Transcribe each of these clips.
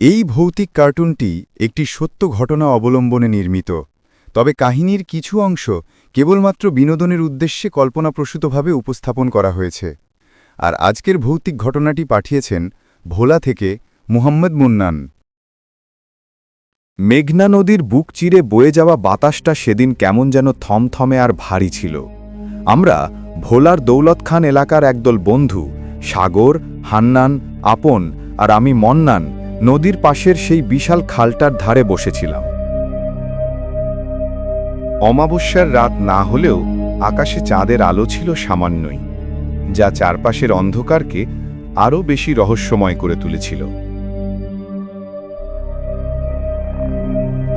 এই ভৌতিক কার্টুনটি একটি সত্য ঘটনা অবলম্বনে নির্মিত, তবে কাহিনীর কিছু অংশ কেবলমাত্র বিনোদনের উদ্দেশ্যে কল্পনাপ্রসূতভাবে উপস্থাপন করা হয়েছে। আর আজকের ভৌতিক ঘটনাটি পাঠিয়েছেন ভোলা থেকে মুহাম্মদ মুন্নান। মেঘনা নদীর বুক চিরে বয়ে যাওয়া বাতাসটা সেদিন কেমন যেন থমথমে আর ভারী ছিল। আমরা ভোলার দৌলত খান এলাকার একদল বন্ধু সাগর, হান্নান, আপন আর আমি মন্নান নদীর পাশের সেই বিশাল খালটার ধারে বসেছিলাম। অমাবস্যার রাত না হলেও আকাশে চাঁদের আলো ছিল সামান্যই, যা চারপাশের অন্ধকারকে আরও বেশি রহস্যময় করে তুলেছিল।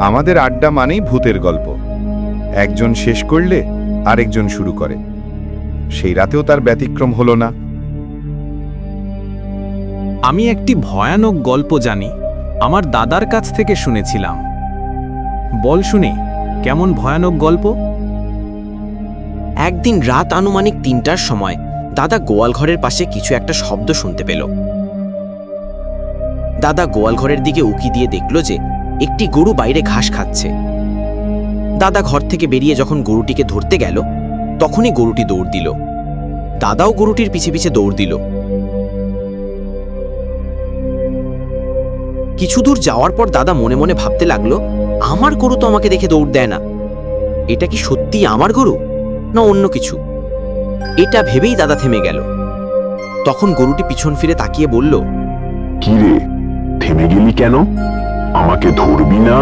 আমাদের আড্ডা মানেই ভূতের গল্প। একজন শেষ করলে আরেকজন শুরু করে। সেই রাতেও তার ব্যতিক্রম হলো না। আমি একটি ভয়ানক গল্প জানি, আমার দাদার কাছ থেকে শুনেছিলাম। বল শুনি, কেমন ভয়ানক গল্প? একদিন রাত আনুমানিক ৩টার সময় দাদা গোয়ালঘরের পাশে কিছু একটা শব্দ শুনতে পেল। দাদা গোয়ালঘরের দিকে উকি দিয়ে দেখল যে একটি গরু বাইরে ঘাস খাচ্ছে। দাদা ঘর থেকে বেরিয়ে যখন গরুটিকে ধরতে গেল, তখনই গরুটি দৌড় দিল। দাদাও গরুটির পিছে পিছে দৌড় দিল। কিছু দূর যাওয়ার পর দাদা মনে মনে ভাবতে লাগলো, আমার গরু তো আমাকে দেখে দৌড় দেয় না। এটা কি সত্যি আমার গরু না অন্য কিছু? এটা ভেবেই দাদা থেমে গেল। তখন গরুটি পিছন ফিরে তাকিয়ে বলল, কি রে, থেমে গেলি কেন? আমাকে ধরবি না?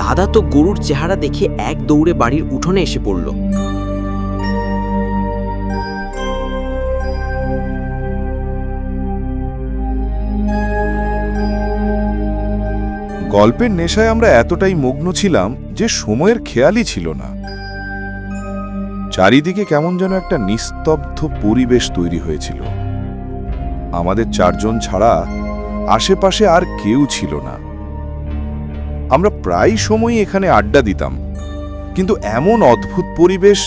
দাদা তো গরুর চেহারা দেখে এক দৌড়ে বাড়ির উঠোনে এসে পড়ল। গল্পের নেশায় আমরা এতটাই মগ্ন ছিলাম যে সময়ের খেয়ালই ছিল না। চারিদিকে কেমন যেন একটা নিস্তব্ধ পরিবেশ তৈরি হয়েছিল। আমাদের চারজন ছাড়া আশেপাশে আর কেউ ছিল না। আমরা প্রায় সময়ই এখানে আড্ডা দিতাম, কিন্তু এমন অদ্ভুত পরিবেশ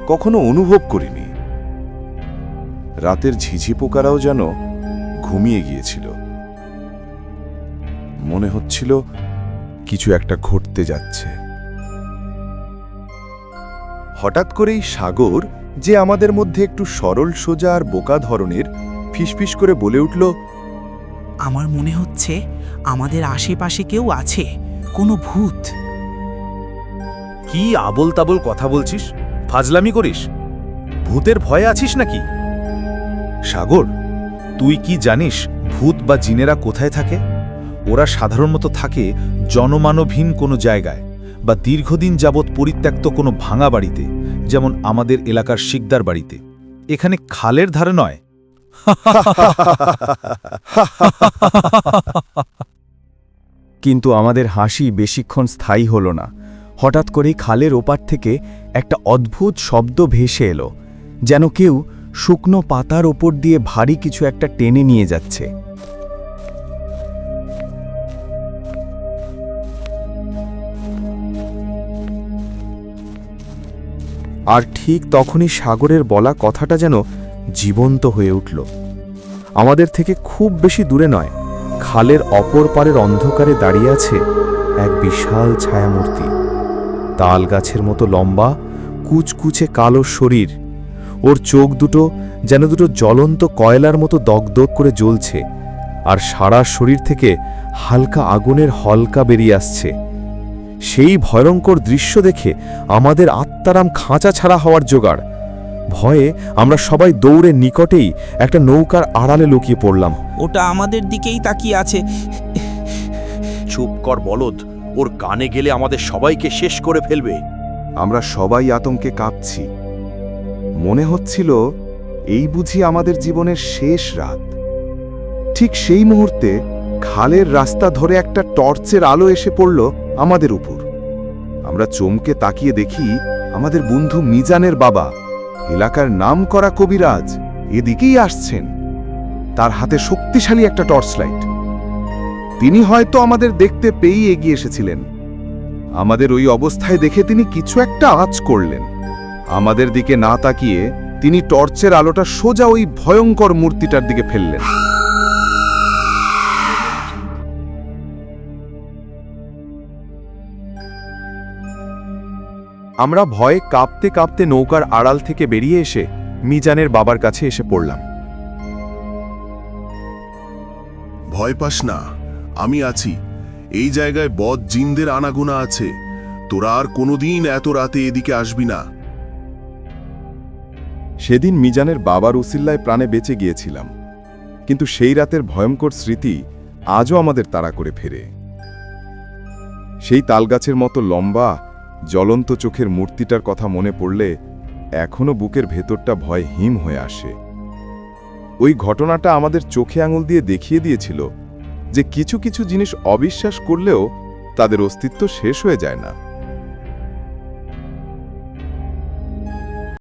কখনো অনুভব করিনি। রাতের ঝিঝি পোকারাও যেন ঘুমিয়ে গিয়েছিল। মনে হচ্ছিল কিছু একটা ঘটতে যাচ্ছে। হঠাৎ করেই সাগর, যে আমাদের মধ্যে একটু সরল সোজা আর বোকা ধরনের, ফিসফিস করে বলে উঠল, আমার মনে হচ্ছে আমাদের আশেপাশে কেউ আছে, কোনো ভূত। কি আবোল তাবোল কথা বলছিস? ফাজলামি করিস? ভূতের ভয়ে আছিস নাকি? সাগর, তুই কি জানিস ভূত বা জিনেরা কোথায় থাকে? ওরা সাধারণত থাকে জনমানবহীন কোনো জায়গায় বা দীর্ঘদিন যাবৎ পরিত্যক্ত কোনো ভাঙা বাড়িতে, যেমন আমাদের এলাকার শিকদার বাড়িতে। এখানে খালের ধারে নয়। কিন্তু আমাদের হাসি বেশিক্ষণ স্থায়ী হল না। হঠাৎ করেই খালের ওপার থেকে একটা অদ্ভুত শব্দ ভেসে এলো, যেন কেউ শুকনো পাতার ওপর দিয়ে ভারী কিছু একটা টেনে নিয়ে যাচ্ছে। আর ঠিক তখনই সাগরের বলা কথাটা যেন জীবন্ত হয়ে উঠল। আমাদের থেকে খুব বেশি দূরে নয়, খালের অপর পারের অন্ধকারে দাঁড়িয়ে আছে এক বিশাল ছায়ামূর্তি। তাল গাছের মতো লম্বা, কুচকুচে কালো শরীর। ওর চোখ দুটো যেন দুটো জ্বলন্ত কয়লার মতো দগদগ করে জ্বলছে, আর সারা শরীর থেকে হালকা আগুনের হলকা বেরিয়ে আসছে। সেই ভয়ঙ্কর দৃশ্য দেখে আমাদের আত্মারাম খাঁচা ছাড়া হওয়ার জোগাড়। ভয়ে আমরা সবাই দৌড়ে নিকটেই একটা নৌকার আড়ালে লুকিয়ে পড়লাম। ওটা আমাদের দিকেই তাকিয়ে আছে। চুপ কর বলদ, ওর কানে গেলে আমাদের সবাইকে শেষ করে ফেলবে। আমরা সবাই আতঙ্কে কাঁপছি। মনে হচ্ছিল এই বুঝি আমাদের জীবনের শেষ রাত। ঠিক সেই মুহূর্তে খালের রাস্তা ধরে একটা টর্চের আলো এসে পড়ল আমাদের উপর। আমরা চমকে তাকিয়ে দেখি আমাদের বন্ধু মিজানের বাবা, এলাকার নামকরা কবিরাজ, এদিকেই আসছেন। তার হাতে শক্তিশালী একটা টর্চ লাইট। তিনি হয়তো আমাদের দেখতে পেয়েই এগিয়ে এসেছিলেন। আমাদের ওই অবস্থায় দেখে তিনি কিছু একটা আঁচ করলেন। আমাদের দিকে না তাকিয়ে তিনি টর্চের আলোটা সোজা ওই ভয়ঙ্কর মূর্তিটার দিকে ফেললেন। আমরা ভয়ে কাঁপতে কাঁপতে নৌকার আড়াল থেকে বেরিয়ে এসে মিজানের বাবার কাছে এসে পড়লাম। ভয় পাস না, আমি আছি। এই জায়গায় বদ জিনদের আনাগোনা আছে। তোরা আর কোনোদিন এত রাতে এদিকে আসবি না। সেদিন মিজানের বাবার উসিল্লায় প্রাণে বেঁচে গিয়েছিলাম, কিন্তু সেই রাতের ভয়ঙ্কর স্মৃতি আজও আমাদের তাড়া করে ফেরে। সেই তালগাছের মতো লম্বা জ্বলন্ত চোখের মূর্তিটার কথা মনে পড়লে এখনো বুকের ভেতরটা ভয় হিম হয়ে আসে। ওই ঘটনাটা আমাদের চোখে আঙুল দিয়ে দেখিয়ে দিয়েছিল যে কিছু কিছু জিনিস অবিশ্বাস করলেও তাদের অস্তিত্ব শেষ হয়ে যায় না।